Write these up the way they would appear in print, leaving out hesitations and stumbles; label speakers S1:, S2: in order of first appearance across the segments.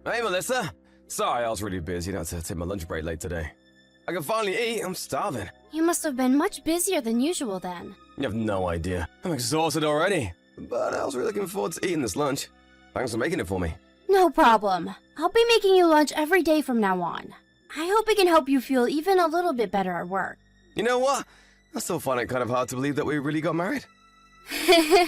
S1: Hey, Melissa. Sorry, I was really busy. I had to take my lunch break late today. I can finally eat. I'm starving.
S2: You must have been much busier than usual then.
S1: You have no idea. I'm exhausted already. But I was really looking forward to eating this lunch. Thanks for making it for me.
S2: No problem. I'll be making you lunch every day from now on. I hope it can help you feel even a little bit better at work.
S1: You know what? I still find it kind of hard to believe that we really got married.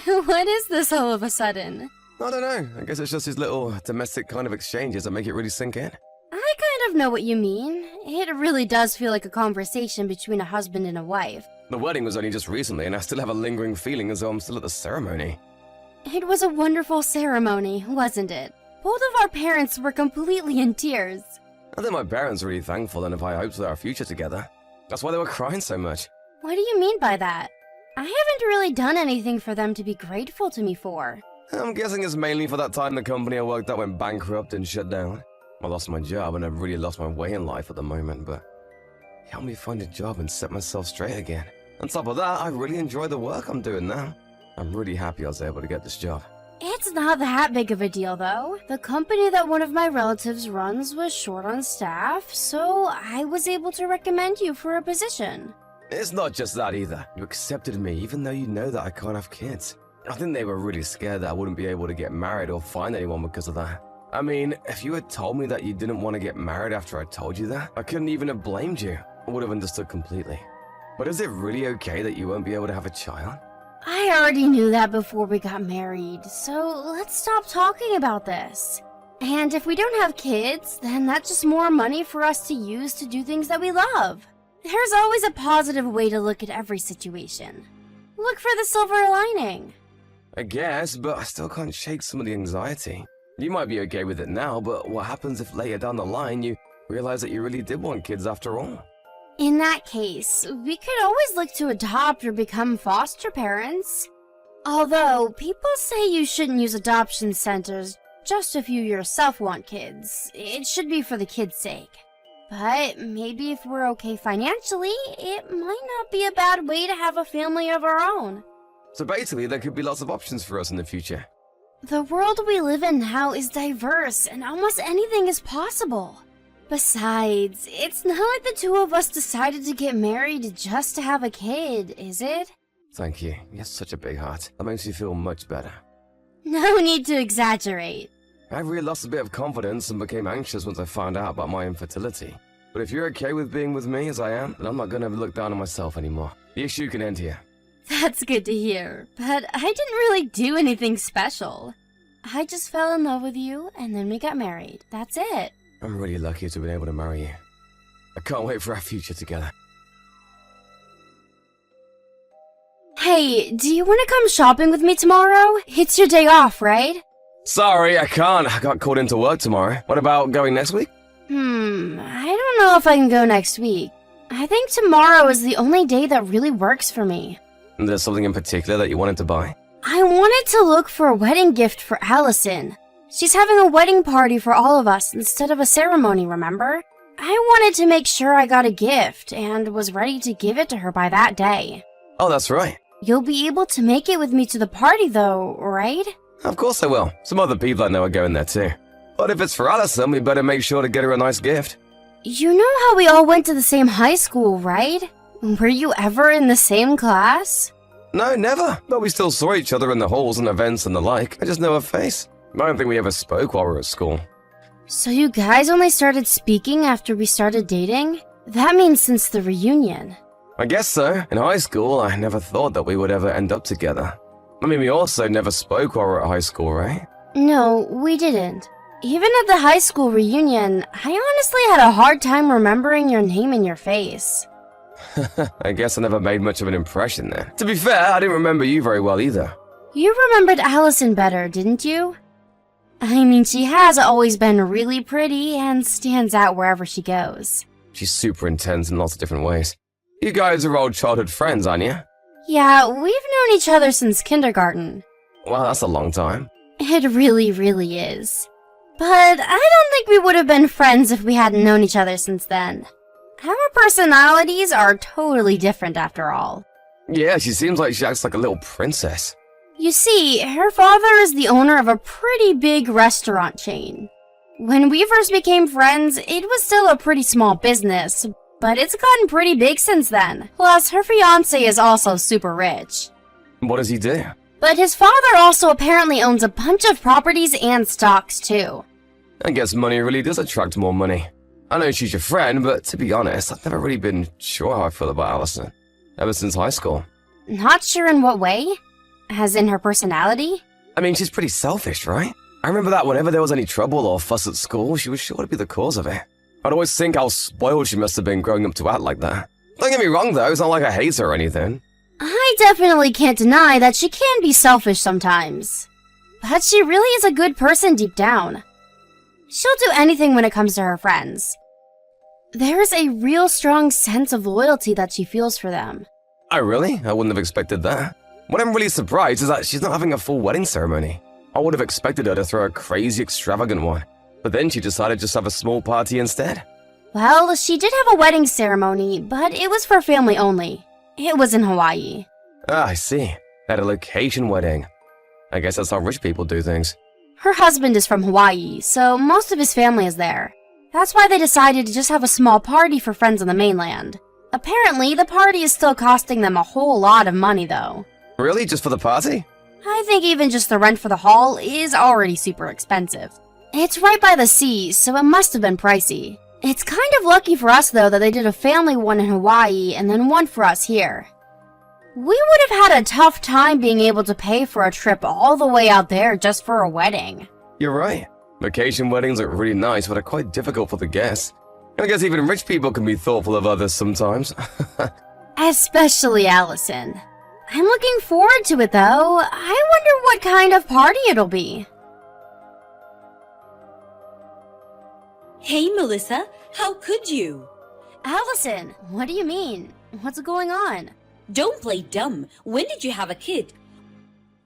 S2: What is this all of a sudden?
S1: I don't know. I guess it's just these little domestic kind of exchanges that make it really sink in.
S2: I kind of know what you mean. It really does feel like a conversation between a husband and a wife.
S1: The wedding was only just recently, and I still have a lingering feeling as though I'm still at the ceremony.
S2: It was a wonderful ceremony, wasn't it? Both of our parents were completely in tears.
S1: I think my parents were really thankful and have high hopes for our future together. That's why they were crying so much.
S2: What do you mean by that? I haven't really done anything for them to be grateful to me for.
S1: I'm guessing it's mainly for that time the company I worked at went bankrupt and shut down. I lost my job and I've really lost my way in life at the moment, but it helped me find a job and set myself straight again. On top of that, I really enjoy the work I'm doing now. I'm really happy I was able to get this job.
S2: It's not that big of a deal, though. The company that one of my relatives runs was short on staff, so I was able to recommend you for a position.
S1: It's not just that either. You accepted me even though you know that I can't have kids. I think they were really scared that I wouldn't be able to get married or find anyone because of that. I mean, if you had told me that you didn't want to get married after I told you that, I couldn't even have blamed you. I would have understood completely. But is it really okay that you won't be able to have a child?
S2: I already knew that before we got married, so let's stop talking about this. And if we don't have kids, then that's just more money for us to use to do things that we love. There's always a positive way to look at every situation. Look for the silver lining.
S1: I guess, but I still can't shake some of the anxiety. You might be okay with it now, but what happens if later down the line you realize that you really did want kids after all?
S2: In that case, we could always look to adopt or become foster parents. Although, people say you shouldn't use adoption centers just if you yourself want kids. It should be for the kids' sake. But maybe if we're okay financially, it might not be a bad way to have a family of our own.
S1: So basically, there could be lots of options for us in the future.
S2: The world we live in now is diverse, and almost anything is possible. Besides, it's not like the two of us decided to get married just to have a kid, is it?
S1: Thank you. You have such a big heart. That makes me feel much better.
S2: No need to exaggerate.
S1: I really lost a bit of confidence and became anxious once I found out about my infertility. But if you're okay with being with me as I am, then I'm not going to look down on myself anymore. The issue can end here.
S2: That's good to hear, but I didn't really do anything special. I just fell in love with you, and then we got married. That's it.
S1: I'm really lucky to have been able to marry you. I can't wait for our future together.
S2: Hey, do you want to come shopping with me tomorrow? It's your day off, right?
S1: Sorry, I can't. I got called into work tomorrow. What about going next week?
S2: I don't know if I can go next week. I think tomorrow is the only day that really works for me.
S1: And there's something in particular that you wanted to buy?
S2: I wanted to look for a wedding gift for Allison. She's having a wedding party for all of us instead of a ceremony, remember? I wanted to make sure I got a gift and was ready to give it to her by that day.
S1: Oh, that's right.
S2: You'll be able to make it with me to the party though, right?
S1: Of course I will. Some other people I know are going there too. But if it's for Allison, we better make sure to get her a nice gift.
S2: You know how we all went to the same high school, right? Were you ever in the same class?
S1: No, never. But we still saw each other in the halls and events and the like. I just know her face. I don't think we ever spoke while we were at school.
S2: So you guys only started speaking after we started dating? That means since the reunion.
S1: I guess so. In high school, I never thought that we would ever end up together. I mean, we also never spoke while we were at high school, right?
S2: No, we didn't. Even at the high school reunion, I honestly had a hard time remembering your name and your face.
S1: I guess I never made much of an impression there. To be fair, I didn't remember you very well either.
S2: You remembered Allison better, didn't you? I mean, she has always been really pretty and stands out wherever she goes.
S1: She's super intense in lots of different ways. You guys are old childhood friends, aren't you?
S2: Yeah, we've known each other since kindergarten.
S1: Well, that's a long time.
S2: It really, really is. But I don't think we would have been friends if we hadn't known each other since then. Our personalities are totally different after all.
S1: Yeah, she seems like she acts like a little princess.
S2: You see, her father is the owner of a pretty big restaurant chain. When we first became friends, it was still a pretty small business, but it's gotten pretty big since then. Plus, her fiancé is also super rich.
S1: What does he do?
S2: But his father also apparently owns a bunch of properties and stocks too.
S1: I guess money really does attract more money. I know she's your friend, but to be honest, I've never really been sure how I feel about Allison. Ever since high school.
S2: Not sure in what way? As in her personality?
S1: I mean, she's pretty selfish, right? I remember that whenever there was any trouble or fuss at school, she was sure to be the cause of it. I'd always think how spoiled she must have been growing up to act like that. Don't get me wrong though, it's not like I hate her or anything.
S2: I definitely can't deny that she can be selfish sometimes. But she really is a good person deep down. She'll do anything when it comes to her friends. There's a real strong sense of loyalty that she feels for them.
S1: Oh really? I wouldn't have expected that. What I'm really surprised is that she's not having a full wedding ceremony. I would have expected her to throw a crazy extravagant one, but then she decided to just have a small party instead.
S2: Well, she did have a wedding ceremony, but it was for family only. It was in Hawaii.
S1: Ah, I see. At a location wedding. I guess that's how rich people do things.
S2: Her husband is from Hawaii, so most of his family is there. That's why they decided to just have a small party for friends on the mainland. Apparently, the party is still costing them a whole lot of money though.
S1: Really? Just for the party?
S2: I think even just the rent for the hall is already super expensive. It's right by the sea, so it must have been pricey. It's kind of lucky for us though that they did a family one in Hawaii and then one for us here. We would have had a tough time being able to pay for a trip all the way out there just for a wedding.
S1: You're right. Vacation weddings are really nice, but are quite difficult for the guests. And I guess even rich people can be thoughtful of others sometimes.
S2: Especially Allison. I'm looking forward to it though. I wonder what kind of party it'll be.
S3: Hey, Melissa, how could you?
S2: Allison, what do you mean? What's going on?
S3: Don't play dumb. When did you have a kid?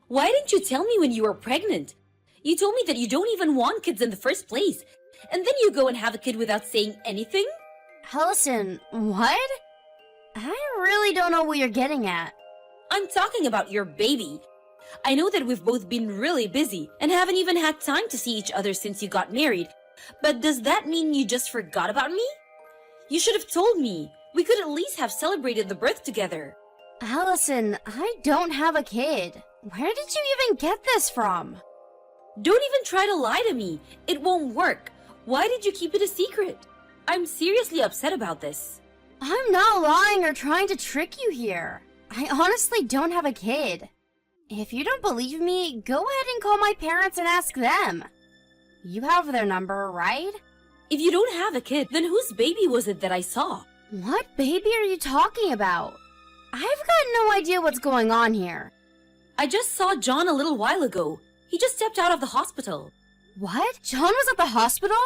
S3: Why didn't you tell me when you were pregnant? You told me that you don't even want kids in the first place. And then you go and have a kid without saying anything?
S2: Allison, what? I really don't know what you're getting at.
S3: I'm talking about your baby. I know that we've both been really busy and haven't even had time to see each other since you got married. But does that mean you just forgot about me? You should have told me. We could at least have celebrated the birth together.
S2: Allison, I don't have a kid. Where did you even get this from?
S3: Don't even try to lie to me. It won't work. Why did you keep it a secret? I'm seriously upset about this.
S2: I'm not lying or trying to trick you here. I honestly don't have a kid. If you don't believe me, go ahead and call my parents and ask them. You have their number, right?
S3: If you don't have a kid, then whose baby was it that I saw?
S2: What baby are you talking about? I've got no idea what's going on here.
S3: I just saw John a little while ago. He just stepped out of the hospital.
S2: What? John was at the hospital?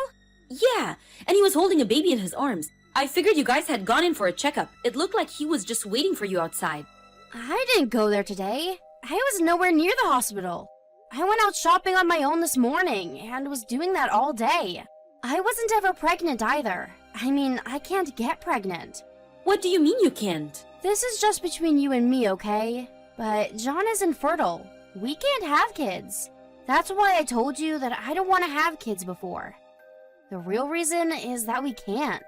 S3: Yeah, and he was holding a baby in his arms. I figured you guys had gone in for a checkup. It looked like he was just waiting for you outside.
S2: I didn't go there today. I was nowhere near the hospital. I went out shopping on my own this morning and was doing that all day. I wasn't ever pregnant either. I mean, I can't get pregnant.
S3: What do you mean you can't?
S2: This is just between you and me, okay? But John is infertile. We can't have kids. That's why I told you that I don't want to have kids before. The real reason is that we can't.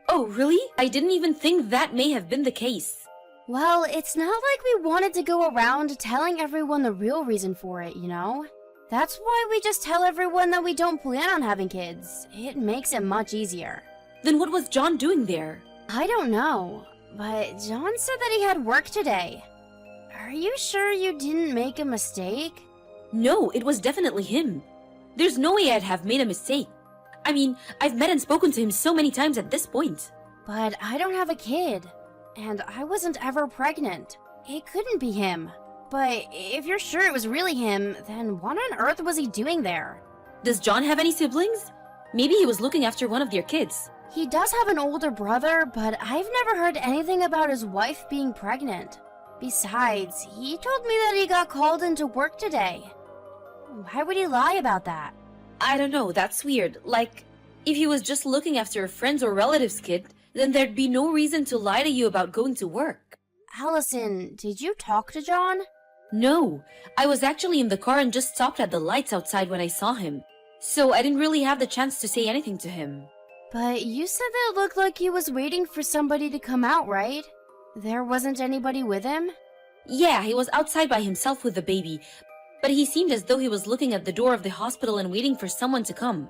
S3: Oh, really? I didn't even think that may have been the case.
S2: Well, it's not like we wanted to go around telling everyone the real reason for it, you know? That's why we just tell everyone that we don't plan on having kids. It makes it much easier.
S3: Then what was John doing there?
S2: I don't know, but John said that he had work today. Are you sure you didn't make a mistake?
S3: No, it was definitely him. There's no way I'd have made a mistake. I mean, I've met and spoken to him so many times at this point.
S2: But I don't have a kid, and I wasn't ever pregnant. It couldn't be him. But if you're sure it was really him, then what on earth was he doing there?
S3: Does John have any siblings? Maybe he was looking after one of their kids.
S2: He does have an older brother, but I've never heard anything about his wife being pregnant. Besides, he told me that he got called into work today. Why would he lie about that?
S3: I don't know, that's weird. Like, if he was just looking after a friend's or relative's kid, then there'd be no reason to lie to you about going to work.
S2: Allison, did you talk to John?
S3: No, I was actually in the car and just stopped at the lights outside when I saw him. So I didn't really have the chance to say anything to him.
S2: But you said that it looked like he was waiting for somebody to come out, right? There wasn't anybody with him?
S3: Yeah, he was outside by himself with the baby, but he seemed as though he was looking at the door of the hospital and waiting for someone to come.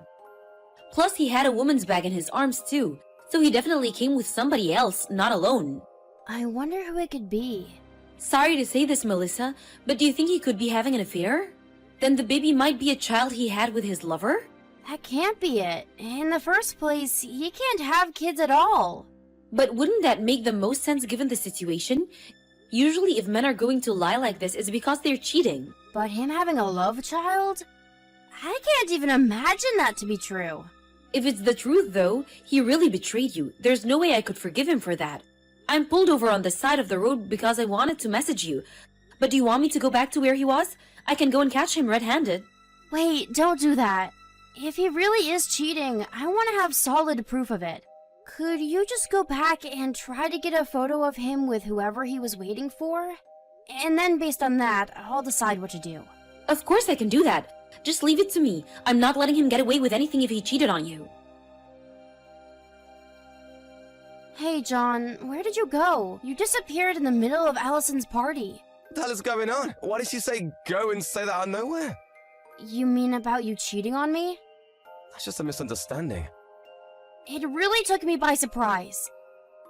S3: Plus, he had a woman's bag in his arms too, so he definitely came with somebody else, not alone.
S2: I wonder who it could be.
S3: Sorry to say this, Melissa, but do you think he could be having an affair? Then the baby might be a child he had with his lover?
S2: That can't be it. In the first place, he can't have kids at all.
S3: But wouldn't that make the most sense given the situation? Usually if men are going to lie like this, it's because they're cheating.
S2: But him having a love child? I can't even imagine that to be true.
S3: If it's the truth though, he really betrayed you. There's no way I could forgive him for that. I'm pulled over on the side of the road because I wanted to message you. But do you want me to go back to where he was? I can go and catch him red-handed.
S2: Wait, don't do that. If he really is cheating, I want to have solid proof of it. Could you just go back and try to get a photo of him with whoever he was waiting for? And then based on that, I'll decide what to do.
S3: Of course I can do that. Just leave it to me. I'm not letting him get away with anything if he cheated on you.
S2: Hey, John, where did you go? You disappeared in the middle of Allison's party.
S1: What the hell is going on? Why did she say go and say that out of nowhere?
S2: You mean about you cheating on me?
S1: That's just a misunderstanding.
S2: It really took me by surprise.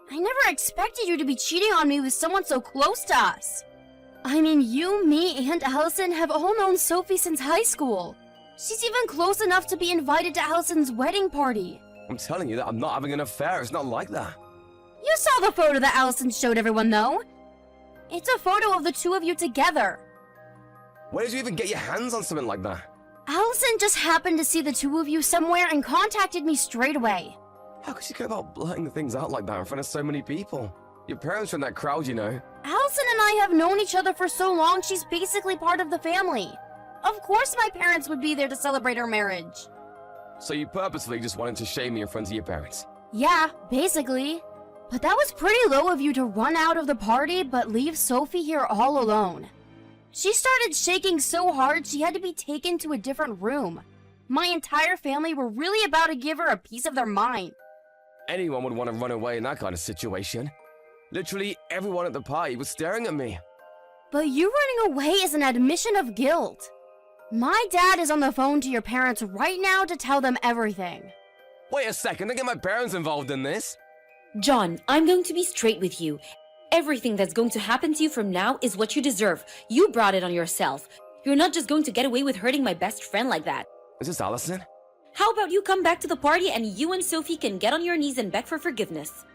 S2: I never expected you to be cheating on me with someone so close to us. I mean, you, me, and Allison have all known Sophie since high school. She's even close enough to be invited to Allison's wedding party.
S1: I'm telling you that I'm not having an affair. It's not like that.
S2: You saw the photo that Allison showed everyone, though. It's a photo of the two of you together.
S1: Where did you even get your hands on something like that?
S2: Allison just happened to see the two of you somewhere and contacted me straight away.
S1: How could you go about blurting things out like that in front of so many people? Your parents are in that crowd, you know.
S2: Allison and I have known each other for so long, she's basically part of the family. Of course my parents would be there to celebrate our marriage.
S1: So you purposefully just wanted to shame me in front of your parents?
S2: Yeah, basically. But that was pretty low of you to run out of the party but leave Sophie here all alone. She started shaking so hard she had to be taken to a different room. My entire family were really about to give her a piece of their mind.
S1: Anyone would want to run away in that kind of situation. Literally everyone at the party was staring at me.
S2: But you running away is an admission of guilt. My dad is on the phone to your parents right now to tell them everything.
S1: Wait a second, don't get my parents involved in this.
S3: John, I'm going to be straight with you. Everything that's going to happen to you from now is what you deserve. You brought it on yourself. You're not just going to get away with hurting my best friend like that.
S1: Is this Allison?
S3: How about you come back to the party and you and Sophie can get on your knees and beg for forgiveness?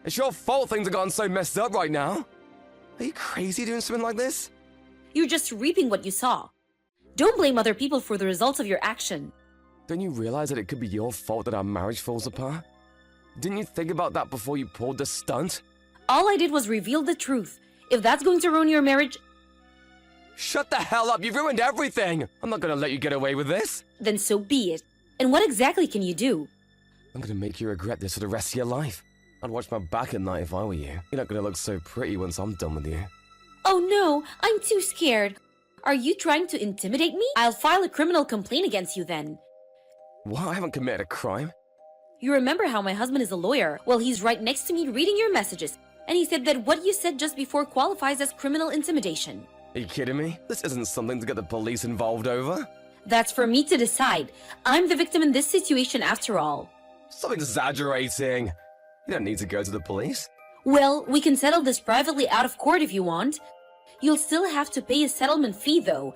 S1: It's your fault things have gotten so messed up right now. Are you crazy doing something like this?
S3: You're just reaping what you saw. Don't blame other people for the results of your action.
S1: Don't you realize that it could be your fault that our marriage falls apart? Didn't you think about that before you pulled the stunt?
S3: All I did was reveal the truth. If that's going to ruin your marriage,
S1: Shut the hell up, you've ruined everything! I'm not gonna let you get away with this.
S3: then so be it. And what exactly can you do?
S1: I'm gonna make you regret this for the rest of your life. I'd watch my back at night if I were you. You're not gonna look so pretty once I'm done with you.
S3: Oh no, I'm too scared. Are you trying to intimidate me? I'll file a criminal complaint against you then.
S1: What? I haven't committed a crime.
S3: You remember how my husband is a lawyer? Well, he's right next to me reading your messages. And he said that what you said just before qualifies as criminal intimidation.
S1: Are you kidding me? This isn't something to get the police involved over.
S3: That's for me to decide. I'm the victim in this situation after all.
S1: Stop exaggerating. You don't need to go to the police.
S3: Well, we can settle this privately out of court if you want. You'll still have to pay a settlement fee though.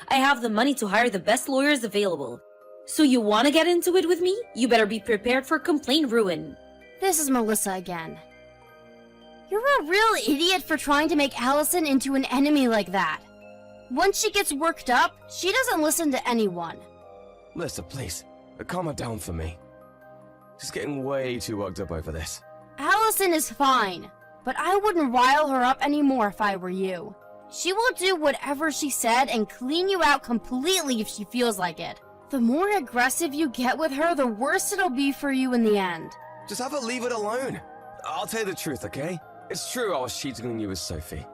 S3: I have the money to hire the best lawyers available. So you want to get into it with me? You better be prepared for complaint ruin.
S2: This is Melissa again. You're a real idiot for trying to make Allison into an enemy like that. Once she gets worked up, she doesn't listen to anyone.
S1: Melissa, please, calm her down for me. She's getting way too worked up over this.
S2: Allison is fine, but I wouldn't rile her up anymore if I were you. She will do whatever she said and clean you out completely if she feels like it. The more aggressive you get with her, the worse it'll be for you in the end.
S1: Just have her leave it alone. I'll tell you the truth, okay? It's true I was cheating on you with Sophie.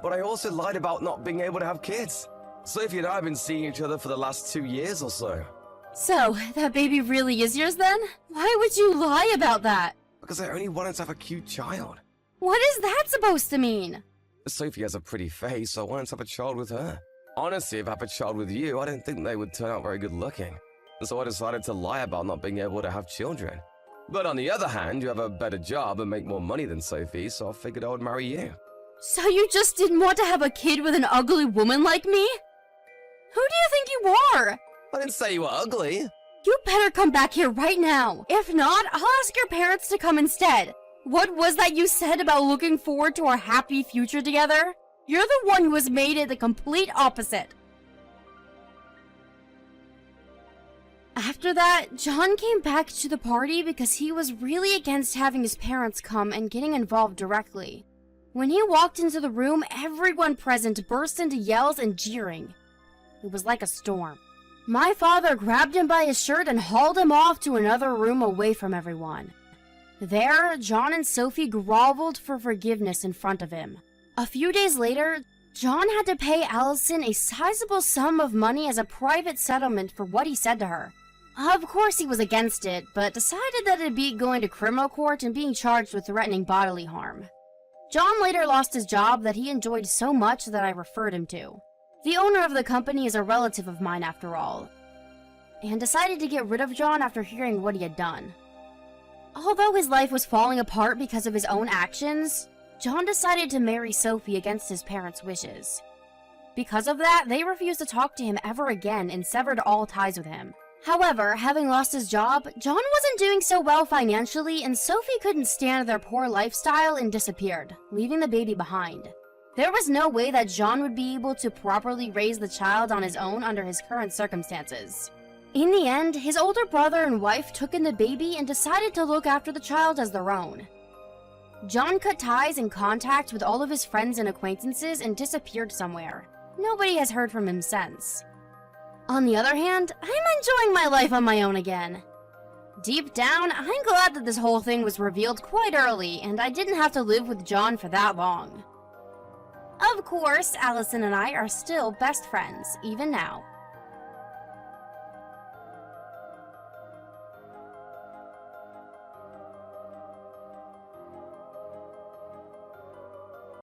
S1: But I also lied about not being able to have kids. Sophie and I have been seeing each other for the last 2 years or so.
S2: So, that baby really is yours then? Why would you lie about that?
S1: Because I only wanted to have a cute child.
S2: What is that supposed to mean?
S1: Sophie has a pretty face, so I wanted to have a child with her. Honestly, if I have a child with you, I don't think they would turn out very good looking. So I decided to lie about not being able to have children. But on the other hand, you have a better job and make more money than Sophie, so I figured I would marry you.
S2: So you just didn't want to have a kid with an ugly woman like me? Who do you think you are?
S1: I didn't say you were ugly.
S2: You better come back here right now. If not, I'll ask your parents to come instead. What was that you said about looking forward to our happy future together? You're the one who has made it the complete opposite. After that, John came back to the party because he was really against having his parents come and getting involved directly. When he walked into the room, everyone present burst into yells and jeering. It was like a storm. My father grabbed him by his shirt and hauled him off to another room away from everyone. There, John and Sophie groveled for forgiveness in front of him. A few days later, John had to pay Allison a sizable sum of money as a private settlement for what he said to her. Of course he was against it, but decided that it'd be going to criminal court and being charged with threatening bodily harm. John later lost his job that he enjoyed so much that I referred him to. The owner of the company is a relative of mine after all, and decided to get rid of John after hearing what he had done. Although his life was falling apart because of his own actions, John decided to marry Sophie against his parents' wishes. Because of that, they refused to talk to him ever again and severed all ties with him. However, having lost his job, John wasn't doing so well financially, and Sophie couldn't stand their poor lifestyle and disappeared, leaving the baby behind. There was no way that John would be able to properly raise the child on his own under his current circumstances. In the end, his older brother and wife took in the baby and decided to look after the child as their own. John cut ties and contact with all of his friends and acquaintances and disappeared somewhere. Nobody has heard from him since. On the other hand, I'm enjoying my life on my own again. Deep down, I'm glad that this whole thing was revealed quite early and I didn't have to live with John for that long. Of course, Allison and I are still best friends, even now.